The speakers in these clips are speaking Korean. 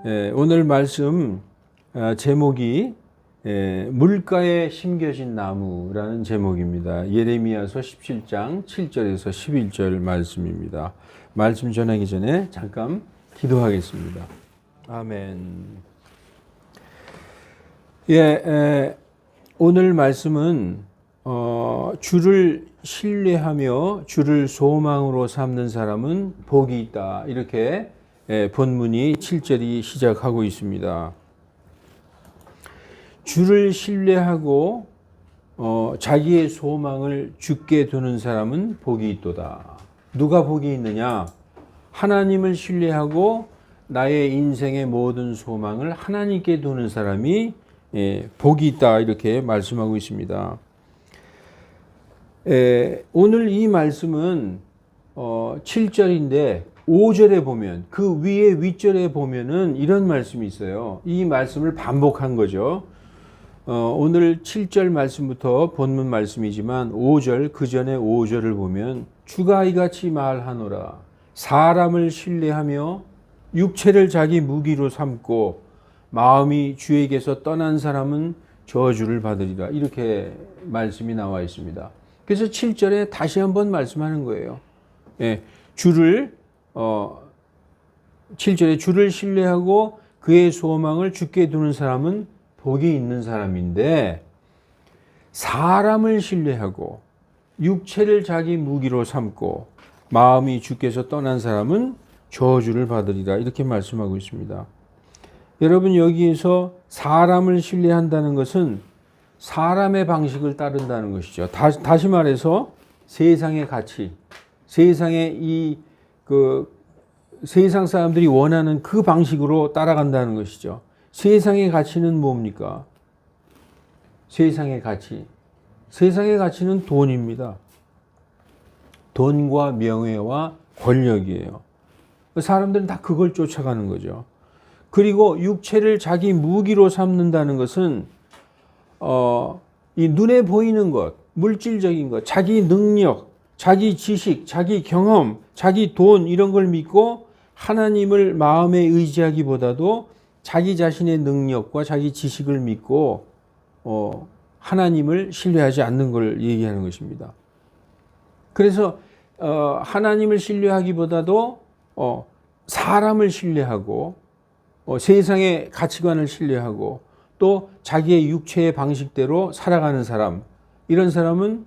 오늘 말씀 제목이 물가에 심겨진 나무라는 제목입니다. 예레미야서 17장 7절에서 11절 말씀입니다. 말씀 전하기 전에 잠깐 기도하겠습니다. 아멘. 오늘 말씀은 주를 신뢰하며 주를 소망으로 삼는 사람은 복이 있다. 이렇게 본문이 7절이 시작하고 있습니다. 주를 신뢰하고 자기의 소망을 주께 두는 사람은 복이 있도다. 누가 복이 있느냐? 하나님을 신뢰하고 나의 인생의 모든 소망을 하나님께 두는 사람이 복이 있다. 이렇게 말씀하고 있습니다. 오늘 이 말씀은 7절인데 5절에 보면 그 위에 윗절에 보면은 이런 말씀이 있어요. 이 말씀을 반복한 거죠. 오늘 7절 말씀부터 본문 말씀이지만 5절 그 전에 5절을 보면 주가 이같이 말하노라. 사람을 신뢰하며 육체를 자기 무기로 삼고 마음이 주에게서 떠난 사람은 저주를 받으리라. 이렇게 말씀이 나와 있습니다. 그래서 7절에 다시 한번 말씀하는 거예요. 주를 7절에 주를 신뢰하고 그의 소망을 주께 두는 사람은 복이 있는 사람인데 사람을 신뢰하고 육체를 자기 무기로 삼고 마음이 주께서 떠난 사람은 저주를 받으리라. 이렇게 말씀하고 있습니다. 여러분, 여기에서 사람을 신뢰한다는 것은 사람의 방식을 따른다는 것이죠. 다시 말해서 세상의 가치, 세상의 세상 사람들이 원하는 그 방식으로 따라간다는 것이죠. 세상의 가치는 뭡니까? 세상의 가치. 세상의 가치는 돈입니다. 돈과 명예와 권력이에요. 사람들은 다 그걸 쫓아가는 거죠. 그리고 육체를 자기 무기로 삼는다는 것은 이 눈에 보이는 것, 물질적인 것, 자기 능력, 자기 지식, 자기 경험, 자기 돈 이런 걸 믿고 하나님을 마음에 의지하기보다도 자기 자신의 능력과 자기 지식을 믿고 하나님을 신뢰하지 않는 걸 얘기하는 것입니다. 그래서 하나님을 신뢰하기보다도 사람을 신뢰하고 세상의 가치관을 신뢰하고 또 자기의 육체의 방식대로 살아가는 사람, 이런 사람은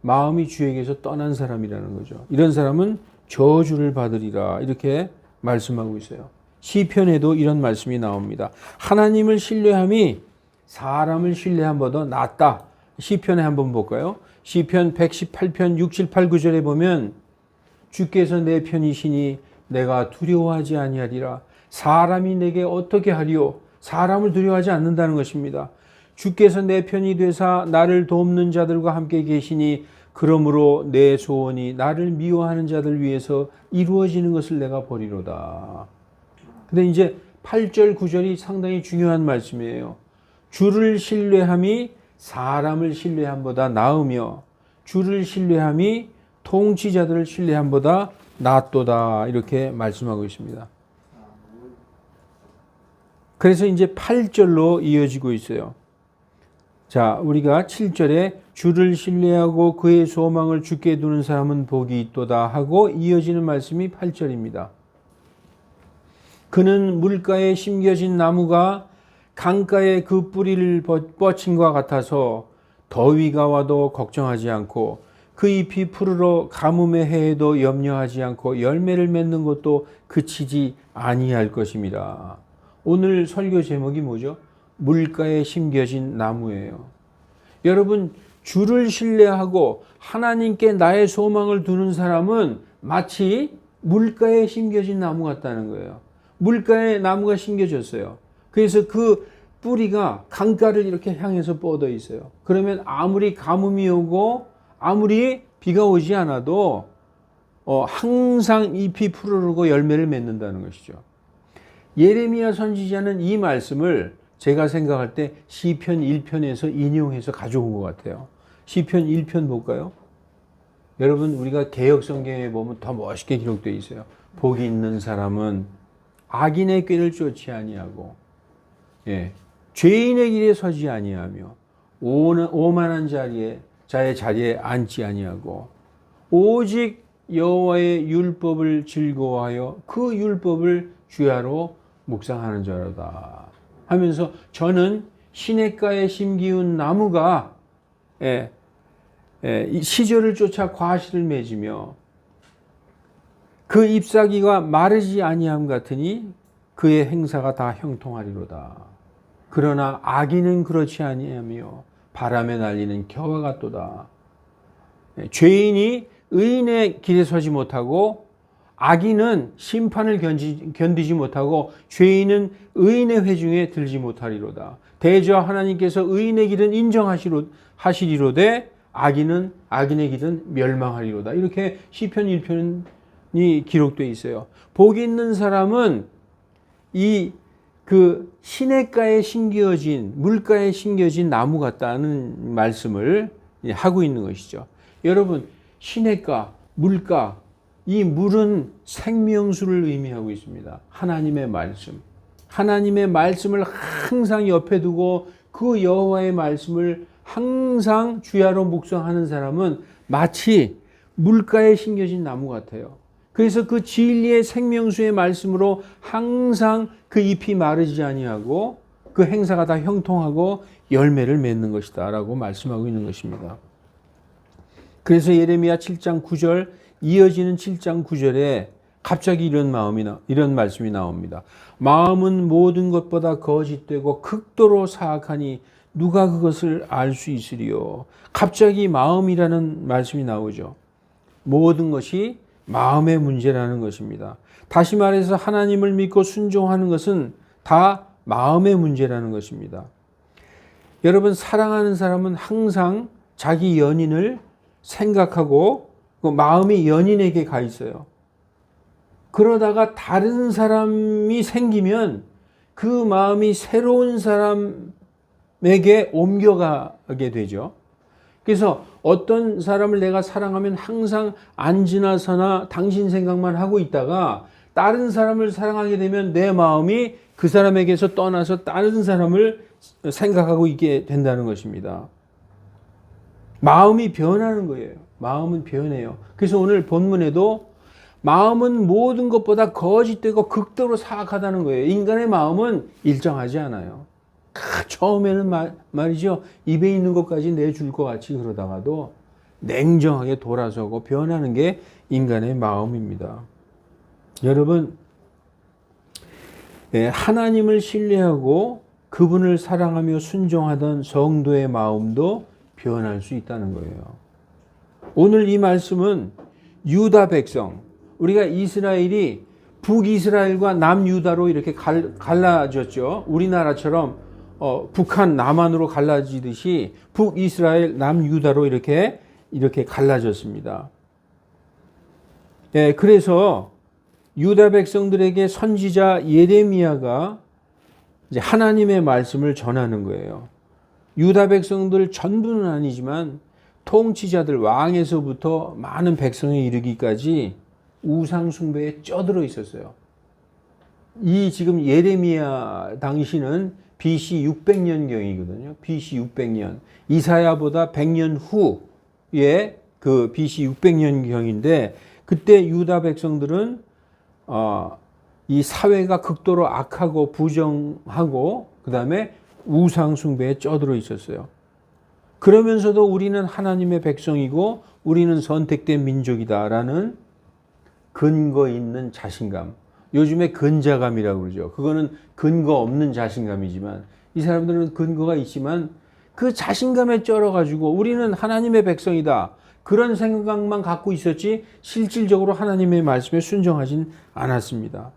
마음이 주에게서 떠난 사람이라는 거죠. 이런 사람은 저주를 받으리라. 이렇게 말씀하고 있어요. 시편에도 이런 말씀이 나옵니다. 하나님을 신뢰함이 사람을 신뢰함보다 낫다. 시편에 한번 볼까요? 시편 118편 6, 7, 8, 9절에 보면 주께서 내 편이시니 내가 두려워하지 아니하리라. 사람이 내게 어떻게 하리요? 사람을 두려워하지 않는다는 것입니다. 주께서 내 편이 되사 나를 돕는 자들과 함께 계시니 그러므로 내 소원이 나를 미워하는 자들 위해서 이루어지는 것을 내가 보리로다. 근데 이제 8절, 9절이 상당히 중요한 말씀이에요. 주를 신뢰함이 사람을 신뢰함보다 나으며 주를 신뢰함이 통치자들을 신뢰함보다 낫도다. 이렇게 말씀하고 있습니다. 그래서 이제 8절로 이어지고 있어요. 자, 우리가 7절에 주를 신뢰하고 그의 소망을 주께 두는 사람은 복이 있도다 하고 이어지는 말씀이 8절입니다. 그는 물가에 심겨진 나무가 강가에 그 뿌리를 뻗친과 같아서 더위가 와도 걱정하지 않고 그 잎이 푸르러 가뭄의 해에도 염려하지 않고 열매를 맺는 것도 그치지 아니할 것입니다. 오늘 설교 제목이 뭐죠? 물가에 심겨진 나무예요. 여러분, 주를 신뢰하고 하나님께 나의 소망을 두는 사람은 마치 물가에 심겨진 나무 같다는 거예요. 물가에 나무가 심겨졌어요. 그래서 그 뿌리가 강가를 이렇게 향해서 뻗어 있어요. 그러면 아무리 가뭄이 오고 아무리 비가 오지 않아도 항상 잎이 푸르르고 열매를 맺는다는 것이죠. 예레미야 선지자는 이 말씀을 제가 생각할 때 시편 1편에서 인용해서 가져온 것 같아요. 시편 1편 볼까요? 여러분, 우리가 개역 성경에 보면 더 멋있게 기록되어 있어요. 복이 있는 사람은 악인의 꾀를 쫓지 아니하고 예, 죄인의 길에 서지 아니하며 오만한 자의 자리에 앉지 아니하고 오직 여호와의 율법을 즐거워하여 그 율법을 주야로 묵상하는 자로다 하면서 저는 시냇가에 심기운 나무가 이 시절을 쫓아 과실을 맺으며 그 잎사귀가 마르지 아니함 같으니 그의 행사가 다 형통하리로다. 그러나 악인은 그렇지 아니하며 바람에 날리는 겨와 같도다. 죄인이 의인의 길에 서지 못하고 악인은 심판을 견디지 못하고 죄인은 의인의 회중에 들지 못하리로다. 대저 하나님께서 의인의 길은 인정하시리로되 악인은 악인의 길은 멸망하리로다. 이렇게 시편 1편이 기록되어 있어요. 복 있는 사람은 그 시냇가에 심겨진 물가에 심겨진 나무 같다는 말씀을 하고 있는 것이죠. 여러분, 시냇가, 물가, 이 물은 생명수를 의미하고 있습니다. 하나님의 말씀. 하나님의 말씀을 항상 옆에 두고 그 여호와의 말씀을 항상 주야로 묵상하는 사람은 마치 물가에 심겨진 나무 같아요. 그래서 그 진리의 생명수의 말씀으로 항상 그 잎이 마르지 아니하고 그 행사가 다 형통하고 열매를 맺는 것이다 라고 말씀하고 있는 것입니다. 그래서 예레미야 7장 9절 이어지는 7장 9절에 갑자기 이런 말씀이 나옵니다. 마음은 모든 것보다 거짓되고 극도로 사악하니 누가 그것을 알 수 있으리요. 갑자기 마음이라는 말씀이 나오죠. 모든 것이 마음의 문제라는 것입니다. 다시 말해서 하나님을 믿고 순종하는 것은 다 마음의 문제라는 것입니다. 여러분, 사랑하는 사람은 항상 자기 연인을 생각하고 그 마음이 연인에게 가 있어요. 그러다가 다른 사람이 생기면 그 마음이 새로운 사람에게 옮겨가게 되죠. 그래서 어떤 사람을 내가 사랑하면 항상 앉으나 서나 당신 생각만 하고 있다가 다른 사람을 사랑하게 되면 내 마음이 그 사람에게서 떠나서 다른 사람을 생각하고 있게 된다는 것입니다. 마음이 변하는 거예요. 마음은 변해요. 그래서 오늘 본문에도 마음은 모든 것보다 거짓되고 극도로 사악하다는 거예요. 인간의 마음은 일정하지 않아요. 처음에는 말이죠. 입에 있는 것까지 내줄 것 같이 그러다가도 냉정하게 돌아서고 변하는 게 인간의 마음입니다. 여러분, 하나님을 신뢰하고 그분을 사랑하며 순종하던 성도의 마음도 변할 수 있다는 거예요. 오늘 이 말씀은 유다 백성, 우리가 이스라엘이 북이스라엘과 남유다로 이렇게 갈라졌죠. 우리나라처럼 북한 남한으로 갈라지듯이 북이스라엘 남유다로 이렇게 갈라졌습니다. 그래서 유다 백성들에게 선지자 예레미야가 이제 하나님의 말씀을 전하는 거예요. 유다 백성들 전부는 아니지만 통치자들 왕에서부터 많은 백성에 이르기까지 우상 숭배에 쩌들어 있었어요. 이 지금 예레미야 당시는 BC 600년경이거든요. BC 600년. 이사야보다 100년 후에 그 BC 600년경인데 그때 유다 백성들은 이 사회가 극도로 악하고 부정하고 그다음에 우상 숭배에 쩌들어 있었어요. 그러면서도 우리는 하나님의 백성이고 우리는 선택된 민족이다라는 근거 있는 자신감. 요즘에 근자감이라고 그러죠. 그거는 근거 없는 자신감이지만 이 사람들은 근거가 있지만 그 자신감에 쩔어가지고 우리는 하나님의 백성이다. 그런 생각만 갖고 있었지 실질적으로 하나님의 말씀에 순종하진 않았습니다.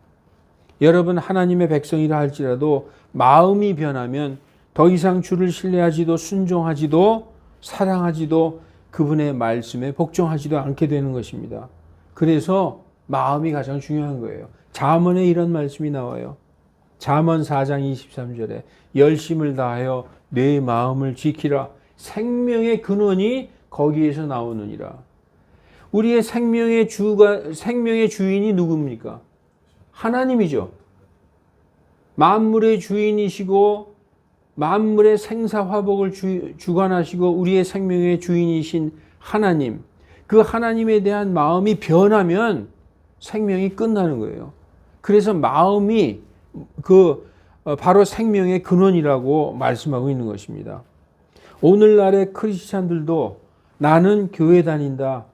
여러분, 하나님의 백성이라 할지라도 마음이 변하면 더 이상 주를 신뢰하지도 순종하지도 사랑하지도 그분의 말씀에 복종하지도 않게 되는 것입니다. 그래서 마음이 가장 중요한 거예요. 잠언에 이런 말씀이 나와요. 잠언 4장 23절에 열심을 다하여 내 마음을 지키라. 생명의 근원이 거기에서 나오느니라. 우리의 생명의 주인이 누굽니까? 하나님이죠. 만물의 주인이시고 만물의 생사화복을 주관하시고 우리의 생명의 주인이신 하나님, 그 하나님에 대한 마음이 변하면 생명이 끝나는 거예요. 그래서 마음이 바로 생명의 근원이라고 말씀하고 있는 것입니다. 오늘날의 크리스찬들도 나는 교회 다닌다,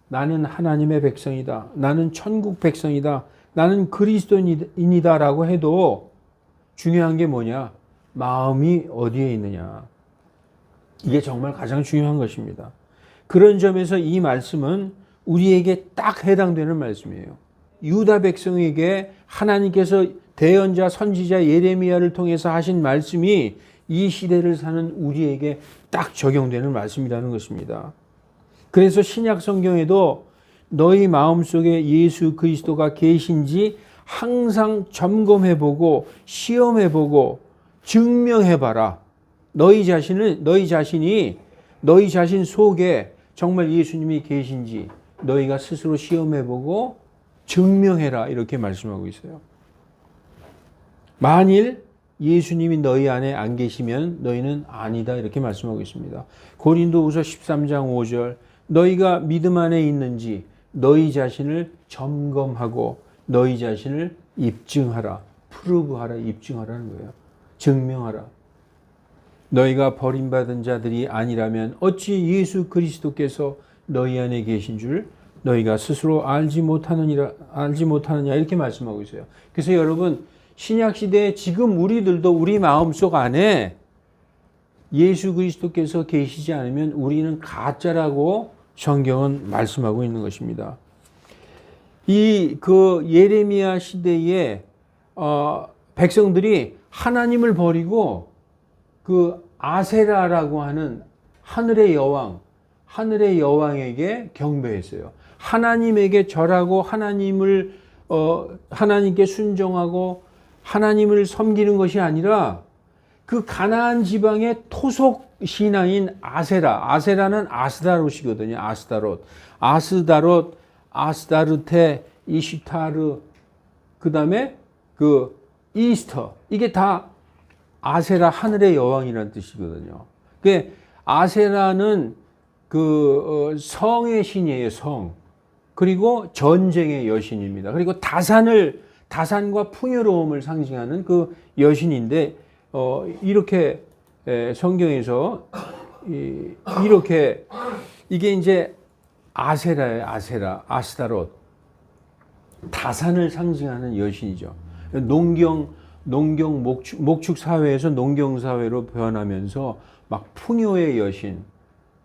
나는 하나님의 백성이다, 나는 천국 백성이다, 나는 그리스도인이다 라고 해도 중요한 게 뭐냐? 마음이 어디에 있느냐. 이게 정말 가장 중요한 것입니다. 그런 점에서 이 말씀은 우리에게 딱 해당되는 말씀이에요. 유다 백성에게 하나님께서 대언자 선지자 예레미야를 통해서 하신 말씀이 이 시대를 사는 우리에게 딱 적용되는 말씀이라는 것입니다. 그래서 신약 성경에도 너희 마음속에 예수 그리스도가 계신지 항상 점검해보고 시험해보고 증명해봐라. 너희 자신이 너희 자신 속에 정말 예수님이 계신지 너희가 스스로 시험해보고 증명해라. 이렇게 말씀하고 있어요. 만일 예수님이 너희 안에 안 계시면 너희는 아니다. 이렇게 말씀하고 있습니다. 고린도후서 13장 5절 너희가 믿음 안에 있는지 너희 자신을 점검하고 너희 자신을 입증하라. 프루브하라. 입증하라는 거예요. 증명하라. 너희가 버림받은 자들이 아니라면 어찌 예수 그리스도께서 너희 안에 계신 줄 너희가 스스로 알지 못하느냐 이렇게 말씀하고 있어요. 그래서 여러분 신약 시대에 지금 우리들도 우리 마음속 안에 예수 그리스도께서 계시지 않으면 우리는 가짜라고 성경은 말씀하고 있는 것입니다. 예레미야 시대에 백성들이 하나님을 버리고 그 아세라라고 하는 하늘의 여왕에게 경배했어요. 하나님에게 절하고 하나님께 순종하고 하나님을 섬기는 것이 아니라 그 가나안 지방의 토속 신앙인 아세라는 아스다롯이거든요. 아스다르테, 이시타르, 그 다음에 그 이스터, 이게 다 아세라 하늘의 여왕이라는 뜻이거든요. 아세라는 성의 신이에요, 성. 그리고 전쟁의 여신입니다. 그리고 다산과 풍요로움을 상징하는 그 여신인데, 이렇게 성경에서 이렇게 이게 이제 아세라예요, 아스타롯. 다산을 상징하는 여신이죠. 목축 사회에서 농경 사회로 변하면서 막 풍요의 여신,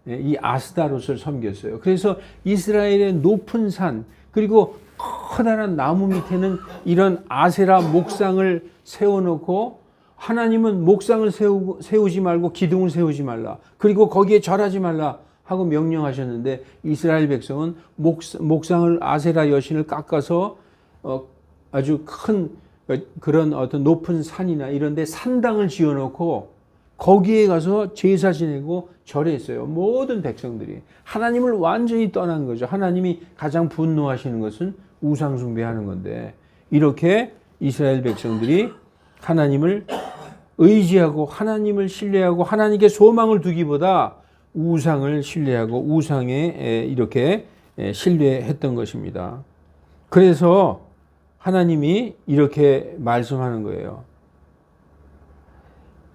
이 아스타롯을 섬겼어요. 그래서 이스라엘의 높은 산 그리고 커다란 나무 밑에는 이런 아세라 목상을 세워놓고 하나님은 목상을 세우지 말고 기둥을 세우지 말라. 그리고 거기에 절하지 말라 하고 명령하셨는데 이스라엘 백성은 목상을 아세라 여신을 깎아서 아주 큰 그런 어떤 높은 산이나 이런 데 산당을 지어놓고 거기에 가서 제사 지내고 절했어요. 모든 백성들이. 하나님을 완전히 떠난 거죠. 하나님이 가장 분노하시는 것은 우상 숭배하는 건데 이렇게 이스라엘 백성들이 하나님을 의지하고 하나님을 신뢰하고 하나님께 소망을 두기보다 우상을 신뢰하고 우상에 이렇게 신뢰했던 것입니다. 그래서 하나님이 이렇게 말씀하는 거예요.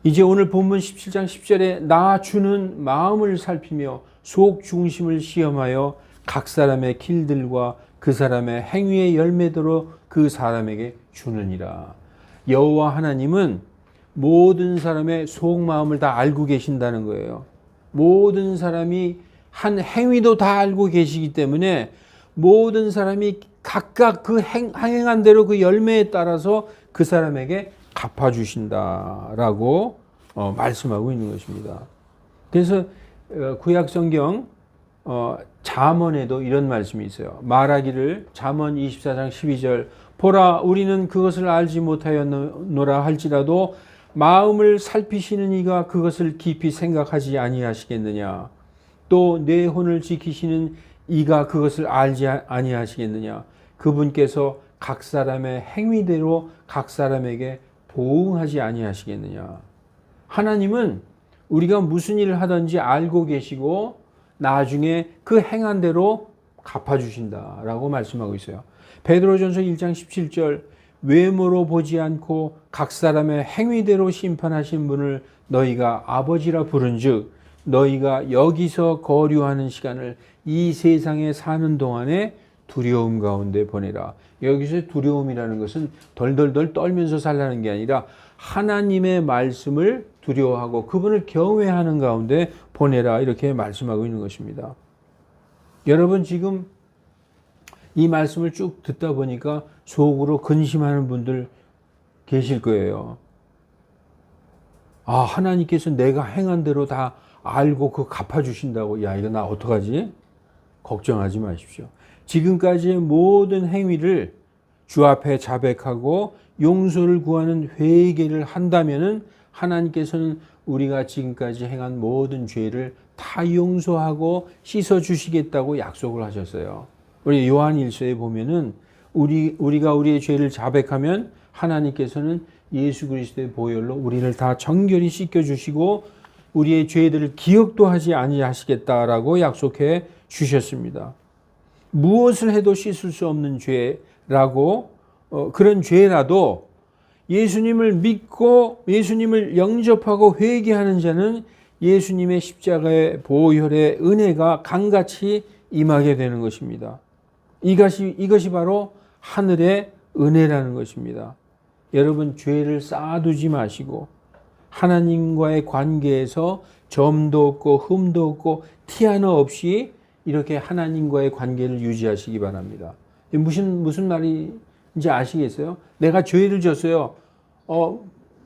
이제 오늘 본문 17장 10절에 나 주는 마음을 살피며 속 중심을 시험하여 각 사람의 길들과 그 사람의 행위의 열매대로 그 사람에게 주느니라. 여호와 하나님은 모든 사람의 속마음을 다 알고 계신다는 거예요. 모든 사람이 한 행위도 다 알고 계시기 때문에 모든 사람이 각각 그 행한 대로 그 열매에 따라서 그 사람에게 갚아주신다라고 말씀하고 있는 것입니다. 그래서 구약 성경 잠언에도 이런 말씀이 있어요. 말하기를 잠언 24장 12절 보라 우리는 그것을 알지 못하였노라 할지라도 마음을 살피시는 이가 그것을 깊이 생각하지 아니하시겠느냐. 또 내 혼을 지키시는 이가 그것을 알지 아니하시겠느냐. 그분께서 각 사람의 행위대로 각 사람에게 보응하지 아니하시겠느냐. 하나님은 우리가 무슨 일을 하든지 알고 계시고 나중에 그 행한 대로 갚아주신다라고 말씀하고 있어요. 베드로전서 1장 17절 외모로 보지 않고 각 사람의 행위대로 심판하신 분을 너희가 아버지라 부른즉 너희가 여기서 거류하는 시간을 이 세상에 사는 동안에 두려움 가운데 보내라. 여기서 두려움이라는 것은 덜덜덜 떨면서 살라는 게 아니라 하나님의 말씀을 두려워하고 그분을 경외하는 가운데 보내라, 이렇게 말씀하고 있는 것입니다. 여러분 지금 이 말씀을 쭉 듣다 보니까 속으로 근심하는 분들 계실 거예요. 아, 하나님께서 내가 행한 대로 다 알고 그거 갚아주신다고. 야, 이거 나 어떡하지? 걱정하지 마십시오. 지금까지의 모든 행위를 주 앞에 자백하고 용서를 구하는 회개를 한다면은 하나님께서는 우리가 지금까지 행한 모든 죄를 다 용서하고 씻어 주시겠다고 약속을 하셨어요. 우리 요한 1서에 보면은 우리가 우리의 죄를 자백하면 하나님께서는 예수 그리스도의 보혈로 우리를 다 정결히 씻겨 주시고 우리의 죄들을 기억도 하지 아니하시겠다라고 약속해 주셨습니다. 무엇을 해도 씻을 수 없는 죄라고 그런 죄라도 예수님을 믿고 예수님을 영접하고 회개하는 자는 예수님의 십자가의 보혈의 은혜가 강같이 임하게 되는 것입니다. 이것이 바로 하늘의 은혜라는 것입니다. 여러분 죄를 쌓아두지 마시고 하나님과의 관계에서 점도 없고 흠도 없고 티 하나 없이 이렇게 하나님과의 관계를 유지하시기 바랍니다. 무슨 말인지 아시겠어요? 내가 죄를 졌어요.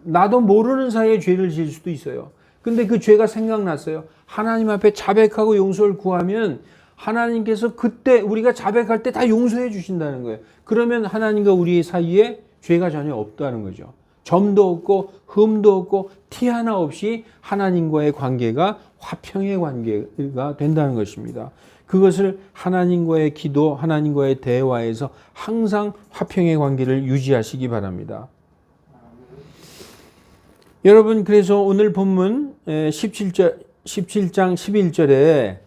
나도 모르는 사이에 죄를 지을 수도 있어요. 근데 그 죄가 생각났어요. 하나님 앞에 자백하고 용서를 구하면 하나님께서 그때 우리가 자백할 때 다 용서해 주신다는 거예요. 그러면 하나님과 우리 사이에 죄가 전혀 없다는 거죠. 점도 없고 흠도 없고 티 하나 없이 하나님과의 관계가 화평의 관계가 된다는 것입니다. 그것을 하나님과의 기도, 하나님과의 대화에서 항상 화평의 관계를 유지하시기 바랍니다. 여러분, 그래서 오늘 본문 17장 11절에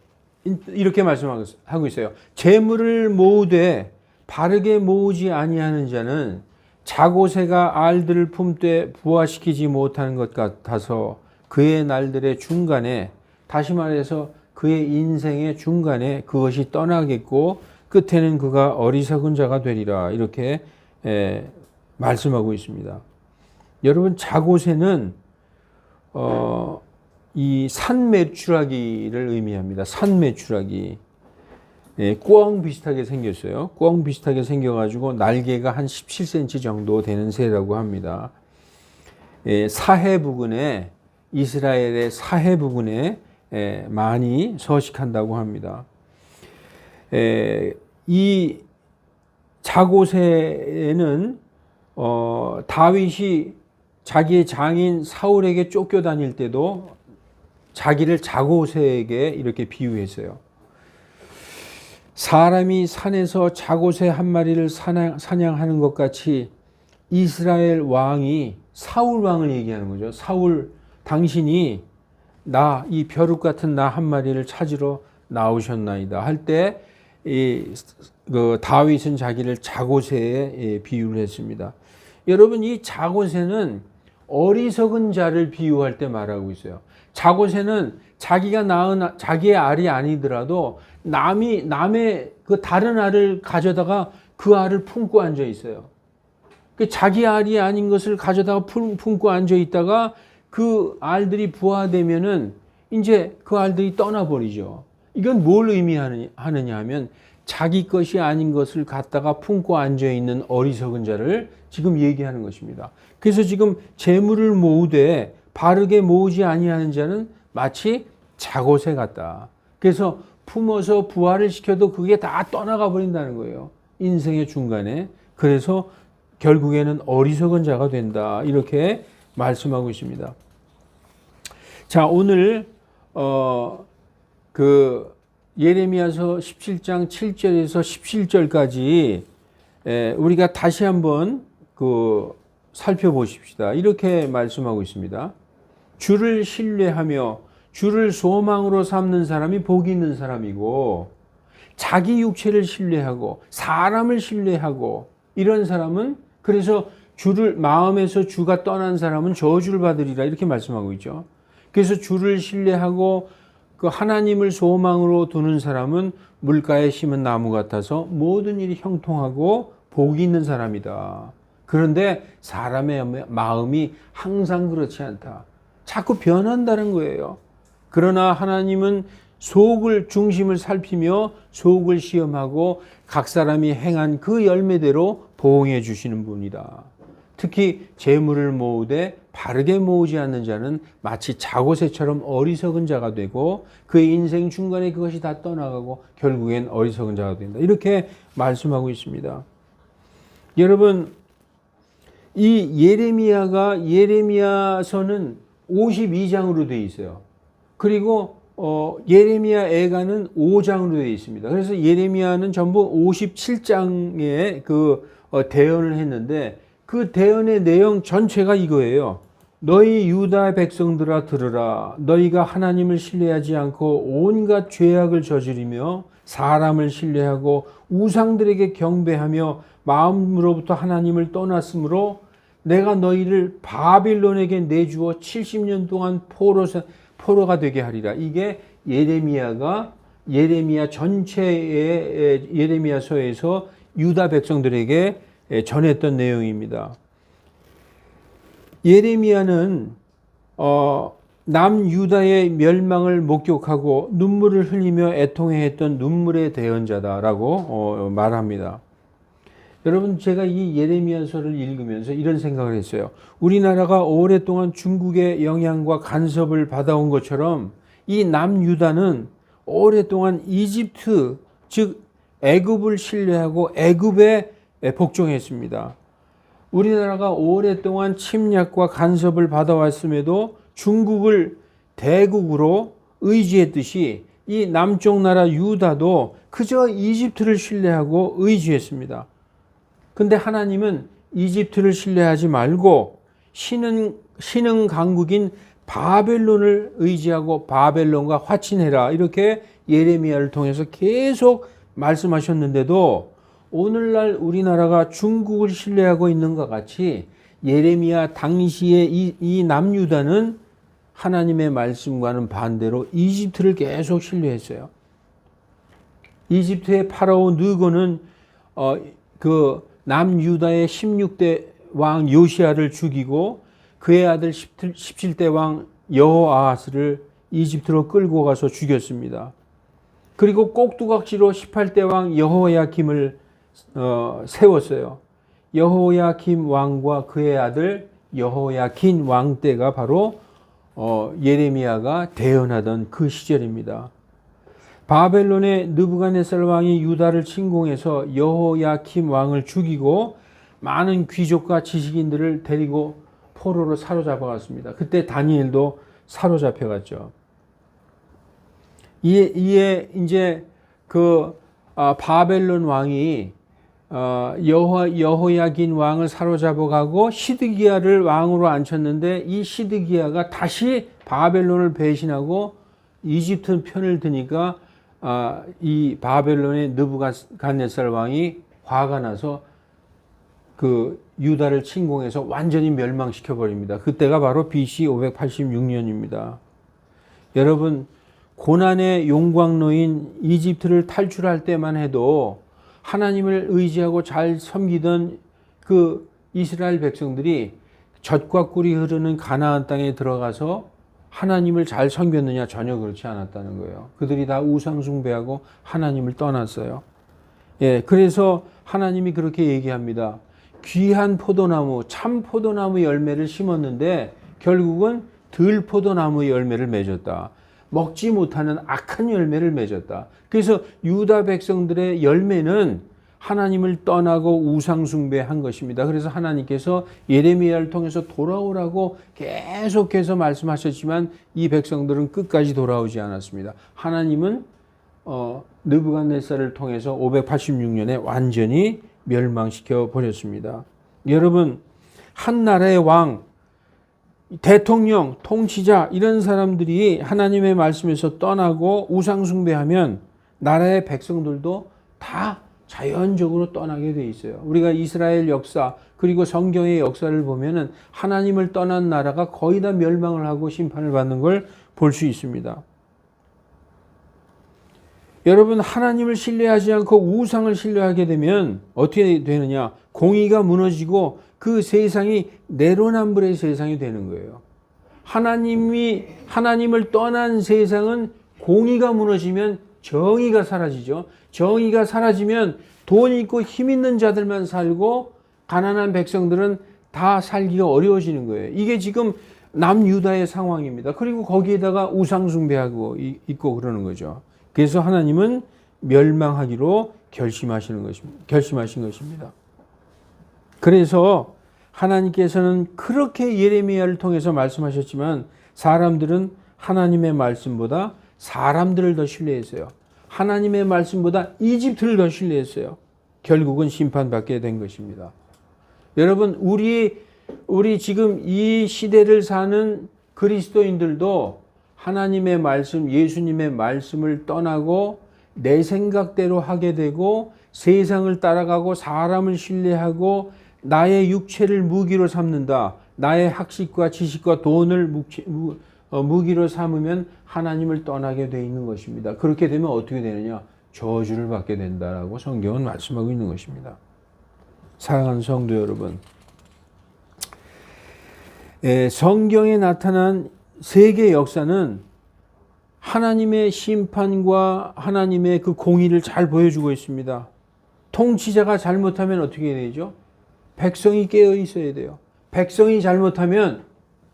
이렇게 말씀하고 있어요. 재물을 모으되 바르게 모으지 아니하는 자는 자고새가 알들을 품되 부화시키지 못하는 것 같아서 그의 날들의 중간에, 다시 말해서 그의 인생의 중간에 그것이 떠나겠고 끝에는 그가 어리석은 자가 되리라, 이렇게 말씀하고 있습니다. 여러분, 자고새는 이 산매추라기를 의미합니다. 산매추라기. 꿩 비슷하게 생겼어요. 꿩 비슷하게 생겨가지고 날개가 한 17cm 정도 되는 새라고 합니다. 사해 부근에, 이스라엘의 사해 부근에 많이 서식한다고 합니다. 이 자고새는 다윗이 자기의 장인 사울에게 쫓겨다닐 때도 자기를 자고새에게 이렇게 비유했어요. 사람이 산에서 자고새 한 마리를 사냥하는 것 같이 이스라엘 왕이 사울 왕을 얘기하는 거죠. 사울, 당신이 이 벼룩 같은 나 한 마리를 찾으러 나오셨나이다 할 때 다윗은 자기를 자고새에 비유를 했습니다. 여러분, 이 자고새는 어리석은 자를 비유할 때 말하고 있어요. 자고새는 자기가 낳은 자기의 알이 아니더라도 남의 그 다른 알을 가져다가 그 알을 품고 앉아 있어요. 그 자기 알이 아닌 것을 가져다가 품고 앉아 있다가 그 알들이 부화되면은 이제 그 알들이 떠나버리죠. 이건 뭘 의미하느냐 하면 자기 것이 아닌 것을 갖다가 품고 앉아 있는 어리석은 자를 지금 얘기하는 것입니다. 그래서 지금 재물을 모으되 바르게 모으지 아니하는 자는 마치 자고새 같다. 그래서 품어서 부화를 시켜도 그게 다 떠나가 버린다는 거예요. 인생의 중간에. 그래서 결국에는 어리석은 자가 된다, 이렇게 말씀하고 있습니다. 자, 오늘 예레미야서 17장 7절에서 17절까지 우리가 다시 한번 살펴보십시다. 이렇게 말씀하고 있습니다. 주를 신뢰하며 주를 소망으로 삼는 사람이 복이 있는 사람이고, 자기 육체를 신뢰하고 사람을 신뢰하고 이런 사람은, 그래서 주를, 마음에서 주가 떠난 사람은 저주를 받으리라, 이렇게 말씀하고 있죠. 그래서 주를 신뢰하고 그 하나님을 소망으로 두는 사람은 물가에 심은 나무 같아서 모든 일이 형통하고 복이 있는 사람이다. 그런데 사람의 마음이 항상 그렇지 않다. 자꾸 변한다는 거예요. 그러나 하나님은 속을, 중심을 살피며 속을 시험하고 각 사람이 행한 그 열매대로 보응해 주시는 분이다. 특히 재물을 모으되 바르게 모으지 않는 자는 마치 자고새처럼 어리석은 자가 되고 그의 인생 중간에 그것이 다 떠나가고 결국엔 어리석은 자가 된다. 이렇게 말씀하고 있습니다. 여러분, 이 예레미야서는 52장으로 되어 있어요. 그리고 예레미야 애가는 5장으로 되어 있습니다. 그래서 예레미야는 전부 57장의 대언을 했는데, 그 대언의 내용 전체가 이거예요. 너희 유다 백성들아 들으라. 너희가 하나님을 신뢰하지 않고 온갖 죄악을 저지르며 사람을 신뢰하고 우상들에게 경배하며 마음으로부터 하나님을 떠났으므로 내가 너희를 바빌론에게 내주어 70년 동안 포로가 되게 하리라. 이게 예레미야 전체의 예레미야서에서 유다 백성들에게 전했던 내용입니다. 예레미야는 남유다의 멸망을 목격하고 눈물을 흘리며 애통해했던 눈물의 대언자다라고 말합니다. 여러분, 제가 이 예레미야서를 읽으면서 이런 생각을 했어요. 우리나라가 오랫동안 중국의 영향과 간섭을 받아온 것처럼 이 남유다는 오랫동안 이집트, 즉 애굽을 신뢰하고 애굽에 복종했습니다. 우리나라가 오랫동안 침략과 간섭을 받아왔음에도 중국을 대국으로 의지했듯이 이 남쪽 나라 유다도 그저 이집트를 신뢰하고 의지했습니다. 근데 하나님은 이집트를 신뢰하지 말고 신흥 강국인 바벨론을 의지하고 바벨론과 화친해라, 이렇게 예레미야를 통해서 계속 말씀하셨는데도 오늘날 우리나라가 중국을 신뢰하고 있는 것 같이 예레미야 당시에 이 남유다는 하나님의 말씀과는 반대로 이집트를 계속 신뢰했어요. 이집트의 파라오 느고는 남유다의 16대 왕 요시야를 죽이고 그의 아들 17대 왕 여호아하스를 이집트로 끌고 가서 죽였습니다. 그리고 꼭두각시로 18대 왕 여호야김을 세웠어요. 여호야김 왕과 그의 아들 여호야긴 왕 때가 바로 예레미야가 대언하던 그 시절입니다. 바벨론의 느부갓네살 왕이 유다를 침공해서 여호야김 왕을 죽이고 많은 귀족과 지식인들을 데리고 포로로 사로잡아갔습니다. 그때 다니엘도 사로잡혀갔죠. 이에 이제 바벨론 왕이 여호야긴 왕을 사로잡아가고 시드기야를 왕으로 앉혔는데, 이 시드기야가 다시 바벨론을 배신하고 이집트 편을 드니까 이 바벨론의 느부갓네살 왕이 화가 나서 그 유다를 침공해서 완전히 멸망시켜 버립니다. 그때가 바로 BC 586년입니다. 여러분, 고난의 용광로인 이집트를 탈출할 때만 해도 하나님을 의지하고 잘 섬기던 그 이스라엘 백성들이 젖과 꿀이 흐르는 가나안 땅에 들어가서 하나님을 잘 섬겼느냐? 전혀 그렇지 않았다는 거예요. 그들이 다 우상 숭배하고 하나님을 떠났어요. 예, 그래서 하나님이 그렇게 얘기합니다. 귀한 포도나무, 참 포도나무 열매를 심었는데 결국은 들 포도나무 열매를 맺었다. 먹지 못하는 악한 열매를 맺었다. 그래서 유다 백성들의 열매는 하나님을 떠나고 우상 숭배한 것입니다. 그래서 하나님께서 예레미야를 통해서 돌아오라고 계속해서 말씀하셨지만 이 백성들은 끝까지 돌아오지 않았습니다. 하나님은 느부갓네살을 통해서 586년에 완전히 멸망시켜 버렸습니다. 여러분, 한 나라의 왕, 대통령, 통치자 이런 사람들이 하나님의 말씀에서 떠나고 우상 숭배하면 나라의 백성들도 다 자연적으로 떠나게 돼 있어요. 우리가 이스라엘 역사 그리고 성경의 역사를 보면은 하나님을 떠난 나라가 거의 다 멸망을 하고 심판을 받는 걸 볼 수 있습니다. 여러분, 하나님을 신뢰하지 않고 우상을 신뢰하게 되면 어떻게 되느냐? 공의가 무너지고 그 세상이 내로남불의 세상이 되는 거예요. 하나님을 떠난 세상은 공의가 무너지면 정의가 사라지죠. 정의가 사라지면 돈 있고 힘 있는 자들만 살고 가난한 백성들은 다 살기가 어려워지는 거예요. 이게 지금 남유다의 상황입니다. 그리고 거기에다가 우상 숭배하고 있고 그러는 거죠. 그래서 하나님은 멸망하기로 결심하신 것입니다. 그래서 하나님께서는 그렇게 예레미야를 통해서 말씀하셨지만 사람들은 하나님의 말씀보다 사람들을 더 신뢰했어요. 하나님의 말씀보다 이집트를 더 신뢰했어요. 결국은 심판받게 된 것입니다. 여러분, 우리 지금 이 시대를 사는 그리스도인들도 하나님의 말씀, 예수님의 말씀을 떠나고 내 생각대로 하게 되고 세상을 따라가고 사람을 신뢰하고 나의 육체를 무기로 삼는다. 나의 학식과 지식과 돈을 무기로 삼으면 하나님을 떠나게 돼 있는 것입니다. 그렇게 되면 어떻게 되느냐? 저주를 받게 된다라고 성경은 말씀하고 있는 것입니다. 사랑하는 성도 여러분, 성경에 나타난 세계 역사는 하나님의 심판과 하나님의 그 공의를 잘 보여주고 있습니다. 통치자가 잘못하면 어떻게 되죠? 백성이 깨어 있어야 돼요. 백성이 잘못하면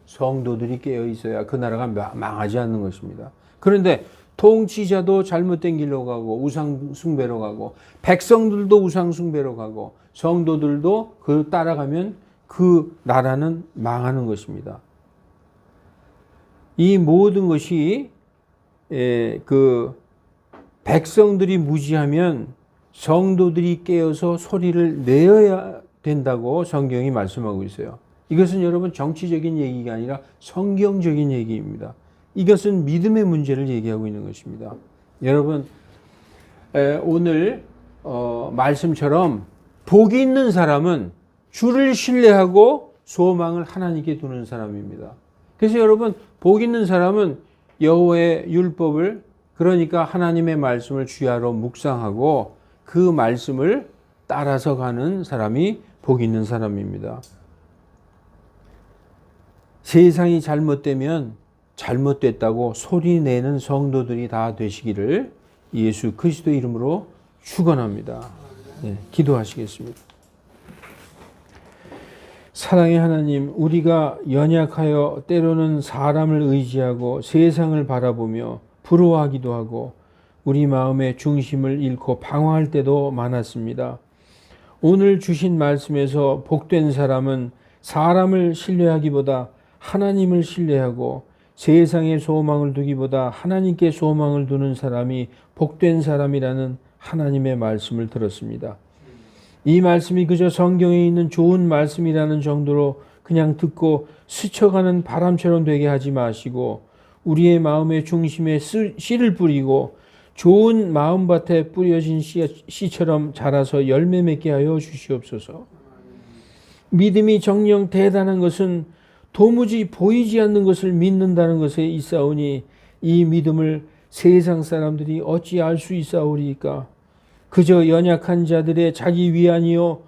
성도들이 깨어 있어야 그 나라가 망하지 않는 것입니다. 그런데 통치자도 잘못된 길로 가고 우상 숭배로 가고 백성들도 우상 숭배로 가고 성도들도 그 따라가면 그 나라는 망하는 것입니다. 이 모든 것이 그 백성들이 무지하면 성도들이 깨어서 소리를 내어야 된다고 성경이 말씀하고 있어요. 이것은 여러분 정치적인 얘기가 아니라 성경적인 얘기입니다. 이것은 믿음의 문제를 얘기하고 있는 것입니다. 여러분, 오늘 말씀처럼 복이 있는 사람은 주를 신뢰하고 소망을 하나님께 두는 사람입니다. 그래서 여러분, 복 있는 사람은 여호와의 율법을, 그러니까 하나님의 말씀을 주야로 묵상하고 그 말씀을 따라서 가는 사람이 복 있는 사람입니다. 세상이 잘못되면 잘못됐다고 소리내는 성도들이 다 되시기를 예수 그리스도 이름으로 축원합니다. 네, 기도하시겠습니다. 사랑의 하나님, 우리가 연약하여 때로는 사람을 의지하고 세상을 바라보며 부러워하기도 하고 우리 마음의 중심을 잃고 방황할 때도 많았습니다. 오늘 주신 말씀에서 복된 사람은 사람을 신뢰하기보다 하나님을 신뢰하고 세상에 소망을 두기보다 하나님께 소망을 두는 사람이 복된 사람이라는 하나님의 말씀을 들었습니다. 이 말씀이 그저 성경에 있는 좋은 말씀이라는 정도로 그냥 듣고 스쳐가는 바람처럼 되게 하지 마시고 우리의 마음의 중심에 씨를 뿌리고 좋은 마음밭에 뿌려진 씨처럼 자라서 열매 맺게 하여 주시옵소서. 믿음이 정녕 대단한 것은 도무지 보이지 않는 것을 믿는다는 것에 있사오니 이 믿음을 세상 사람들이 어찌 알 수 있사오리까? 그저 연약한 자들의 자기 위안이요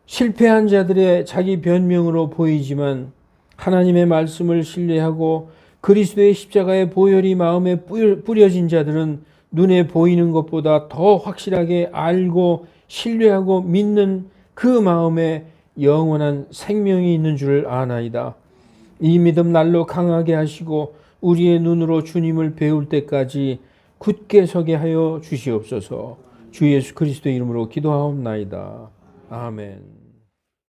실패한 자들의 자기 변명으로 보이지만 하나님의 말씀을 신뢰하고 그리스도의 십자가의 보혈이 마음에 뿌려진 자들은 눈에 보이는 것보다 더 확실하게 알고 신뢰하고 믿는 그 마음에 영원한 생명이 있는 줄 아나이다. 이 믿음 날로 강하게 하시고 우리의 눈으로 주님을 배울 때까지 굳게 서게 하여 주시옵소서. 주 예수 그리스도 이름으로 기도하옵나이다. 아멘.